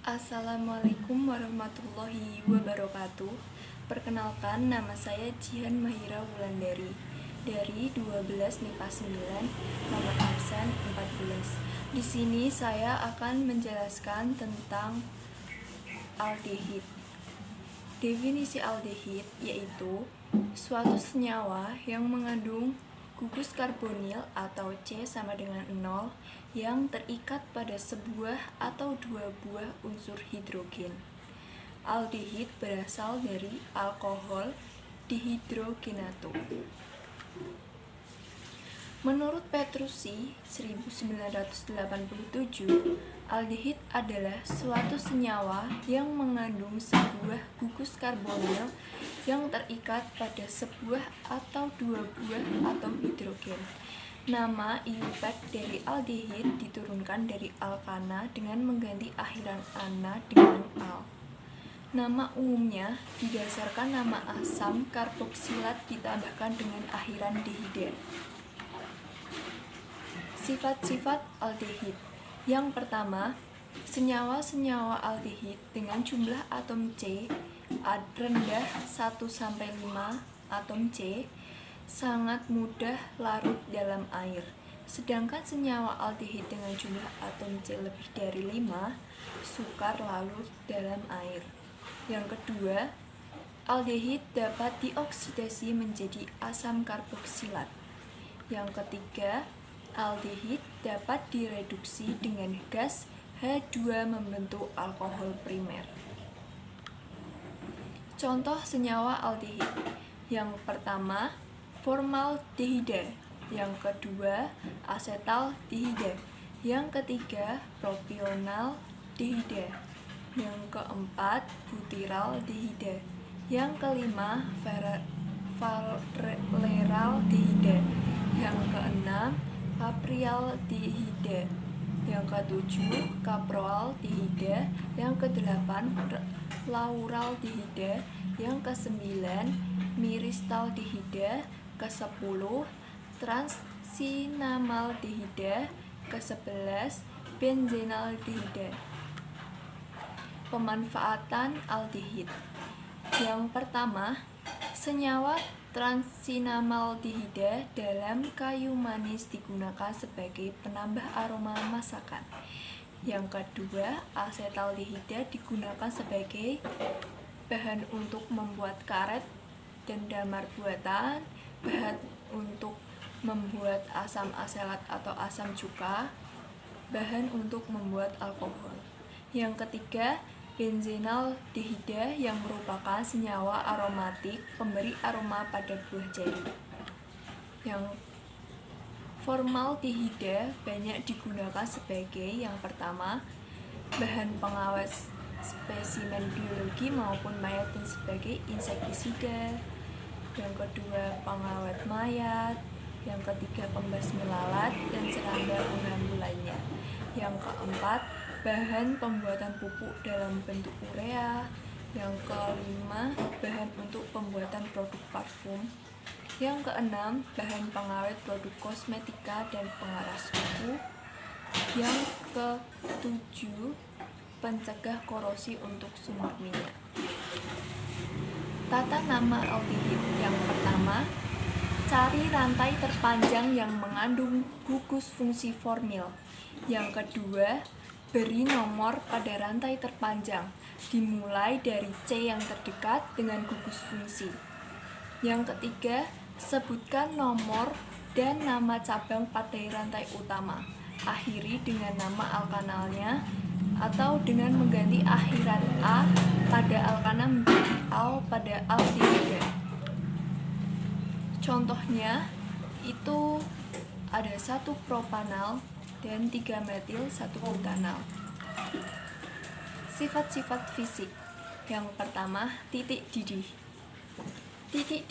Assalamualaikum warahmatullahi wabarakatuh. Perkenalkan, nama saya Jihan Mahira Wulandari dari 12 MIPA 9, nomor absen 14. Di sini saya akan menjelaskan tentang aldehid. Definisi aldehid yaitu suatu senyawa yang mengandung gugus karbonil atau C sama dengan 0 yang terikat pada sebuah atau dua buah unsur hidrogen. Aldehid berasal dari alkohol dihidrogenatu. Menurut Petrucci 1987, aldehid adalah suatu senyawa yang mengandung sebuah gugus karbonil yang terikat pada sebuah atau dua buah atom hidrogen. Nama IUPAC dari aldehid diturunkan dari alkana dengan mengganti akhiran ana dengan al. Nama umumnya didasarkan nama asam karboksilat ditambahkan dengan akhiran dehida. Sifat-sifat aldehid. Yang pertama, senyawa-senyawa aldehid dengan jumlah atom C rendah 1-5 atom C sangat mudah larut dalam air. Sedangkan senyawa aldehid dengan jumlah atom C lebih dari 5 sukar larut dalam air. Yang kedua, aldehid dapat dioksidasi menjadi asam karboksilat. Yang ketiga, aldehid dapat direduksi dengan gas H2 membentuk alkohol primer. Contoh senyawa aldehid. Yang pertama, formaldehida. Yang kedua, asetaldehida. Yang ketiga, propionaldehida. Yang keempat, butyraldehida. Yang kelima, valeraldehida. Yang keenam, caprialdehida. Yang ketujuh, caproaldehida. Yang kedelapan, lauraldehida. Yang kesembilan, miristaldehida. Ke-10, transinamaldehida. Ke-11, benzenaldehida. Pemanfaatan aldehid. Yang pertama, senyawa transinamaldehida dalam kayu manis digunakan sebagai penambah aroma masakan. Yang kedua, asetaldehida digunakan sebagai bahan untuk membuat karet dan damar buatan, bahan untuk membuat asam aselat atau asam cuka, bahan untuk membuat alkohol. Yang ketiga, benzenaldehida yang merupakan senyawa aromatik pemberi aroma pada buah jari. Yang formaldehida banyak digunakan sebagai yang pertama, bahan pengawet spesimen biologi maupun mayat dan sebagai insektisida. Yang kedua, pengawet mayat. Yang ketiga, pembasmi lalat dan serangga pengganggu lainnya. Yang keempat, bahan pembuatan pupuk dalam bentuk urea. Yang kelima, bahan untuk pembuatan produk parfum. Yang keenam, bahan pengawet produk kosmetika dan pengaras kuku. Yang ketujuh, pencegah korosi untuk sumber minyak. Tata nama aldehid. Yang pertama, cari rantai terpanjang yang mengandung gugus fungsi formil. Yang kedua, beri nomor pada rantai terpanjang, dimulai dari C yang terdekat dengan gugus fungsi. Yang ketiga, sebutkan nomor dan nama cabang pada rantai utama. Akhiri dengan nama alkanalnya atau dengan mengganti akhiran A pada alkana menjadi al pada aldehida. Contohnya itu ada 1 propanal dan 3 metil 1 butanal. Sifat-sifat fisik. Yang pertama, titik didih. Titik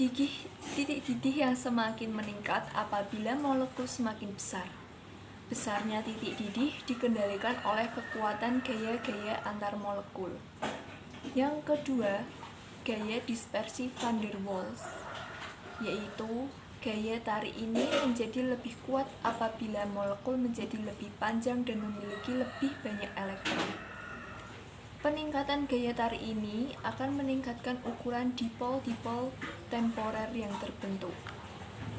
didih yang semakin meningkat apabila molekul semakin besar. Besarnya titik didih dikendalikan oleh kekuatan gaya-gaya antar molekul. Yang kedua, gaya dispersi van der Waals, yaitu gaya tarik ini menjadi lebih kuat apabila molekul menjadi lebih panjang dan memiliki lebih banyak elektron. Peningkatan gaya tarik ini akan meningkatkan ukuran dipol-dipol temporer yang terbentuk.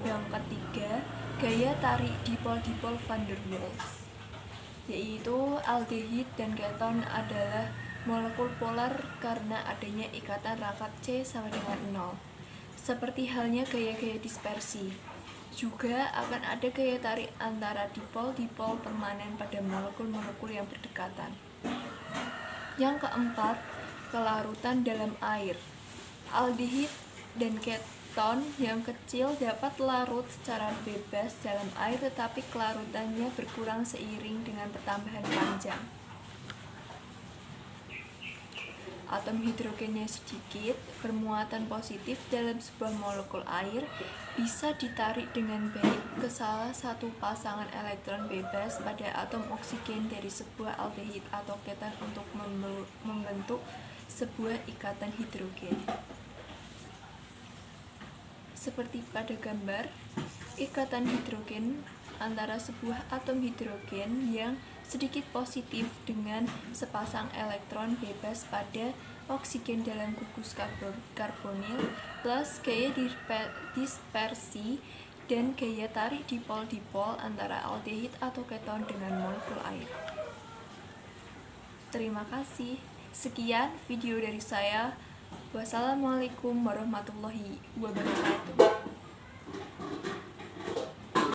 Yang ketiga, gaya tarik dipol-dipol van der Waals, yaitu aldehid dan keton adalah molekul polar karena adanya ikatan rakat C sama dengan 0. Seperti halnya gaya-gaya dispersi, juga akan ada gaya tarik antara dipol-dipol permanen pada molekul-molekul yang berdekatan. Yang keempat, kelarutan dalam air. Aldehid dan keton yang kecil dapat larut secara bebas dalam air, tetapi kelarutannya berkurang seiring dengan pertambahan panjang. Atom hidrogennya sedikit, bermuatan positif dalam sebuah molekul air bisa ditarik dengan baik ke salah satu pasangan elektron bebas pada atom oksigen dari sebuah aldehid atau keton untuk membentuk sebuah ikatan hidrogen. Seperti pada gambar, ikatan hidrogen antara sebuah atom hidrogen yang sedikit positif dengan sepasang elektron bebas pada oksigen dalam gugus karbonil plus gaya dispersi dan gaya tarik dipol-dipol antara aldehid atau keton dengan molekul air. Terima kasih. Sekian video dari saya. Wassalamualaikum warahmatullahi wabarakatuh.